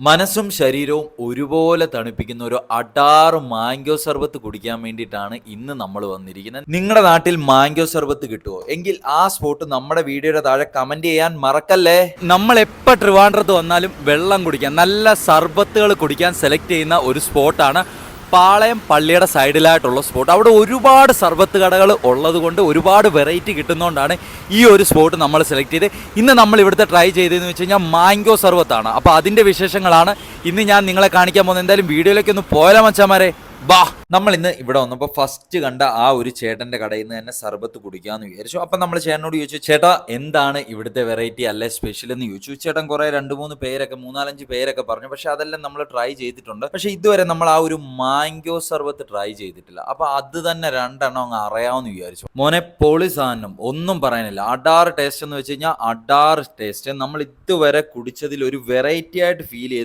മനസ്സും ശരീരവും ഒരുപോലെ തണുപ്പിക്കുന്ന ഒരു അടാറ് മാംഗോ സർബത്ത് കുടിക്കാൻ വേണ്ടിയിട്ടാണ് ഇന്ന് നമ്മൾ വന്നിരിക്കുന്നത്. നിങ്ങളുടെ നാട്ടിൽ മാംഗോ സർബത്ത് കിട്ടുമോ? എങ്കിൽ ആ സ്പോട്ട് നമ്മുടെ വീഡിയോയുടെ താഴെ കമന്റ് ചെയ്യാൻ മറക്കല്ലേ. നമ്മൾ എപ്പോൾ ട്രിവാൻഡ്രത്ത് വന്നാലും വെള്ളം കുടിക്കാൻ, നല്ല സർബത്തുകൾ കുടിക്കാൻ സെലക്ട് ചെയ്യുന്ന ഒരു സ്പോട്ടാണ് പാളയം പള്ളിയുടെ സൈഡിലായിട്ടുള്ള സ്പോട്ട്. അവിടെ ഒരുപാട് സർബത്ത് കടകൾ ഉള്ളത് കൊണ്ട് ഒരുപാട് വെറൈറ്റി കിട്ടുന്നതുകൊണ്ടാണ് ഈ ഒരു സ്പോട്ട് നമ്മൾ സെലക്ട് ചെയ്ത് ഇന്ന് നമ്മൾ ഇവിടുത്തെ ട്രൈ ചെയ്തതെന്ന് വെച്ച് കഴിഞ്ഞാൽ മാംഗോ സർബത്താണ്. അപ്പോൾ അതിൻ്റെ വിശേഷങ്ങളാണ് ഇന്ന് ഞാൻ നിങ്ങളെ കാണിക്കാൻ പോകുന്നത്. എന്തായാലും വീഡിയോയിലേക്ക് ഒന്ന് പോയാലോ മച്ചാമാരെ, ബാ. നമ്മൾ ഇന്ന് ഇവിടെ വന്നപ്പോൾ ഫസ്റ്റ് കണ്ട ആ ഒരു ചേട്ടന്റെ കടയിൽ നിന്ന് തന്നെ സർബത്ത് കുടിക്കാന്ന് വിചാരിച്ചു. അപ്പം നമ്മൾ ചേട്ടനോട് ചോദിച്ചു, ചേട്ടാ എന്താണ് ഇവിടുത്തെ വെറൈറ്റി അല്ലെ സ്പെഷ്യൽ എന്ന് ചോദിച്ചു. ചേട്ടൻ കുറെ 2-3 പേരൊക്കെ 3-4-5 പേരൊക്കെ പറഞ്ഞു. പക്ഷെ അതെല്ലാം നമ്മൾ ട്രൈ ചെയ്തിട്ടുണ്ട്. പക്ഷെ ഇതുവരെ നമ്മൾ ആ ഒരു മാംഗോ സർബത്ത് ട്രൈ ചെയ്തിട്ടില്ല. അപ്പൊ അത് തന്നെ 2 എണ്ണം അങ്ങ് അറിയാമെന്ന് വിചാരിച്ചു. മോനെ പൊളി സാധനം, ഒന്നും പറയാനില്ല. അഡാർ ടേസ്റ്റ് എന്ന് വെച്ച് കഴിഞ്ഞാൽ അഡാർ ടേസ്റ്റ്. നമ്മൾ ഇതുവരെ കുടിച്ചതിൽ ഒരു വെറൈറ്റി ആയിട്ട് ഫീൽ ചെയ്തു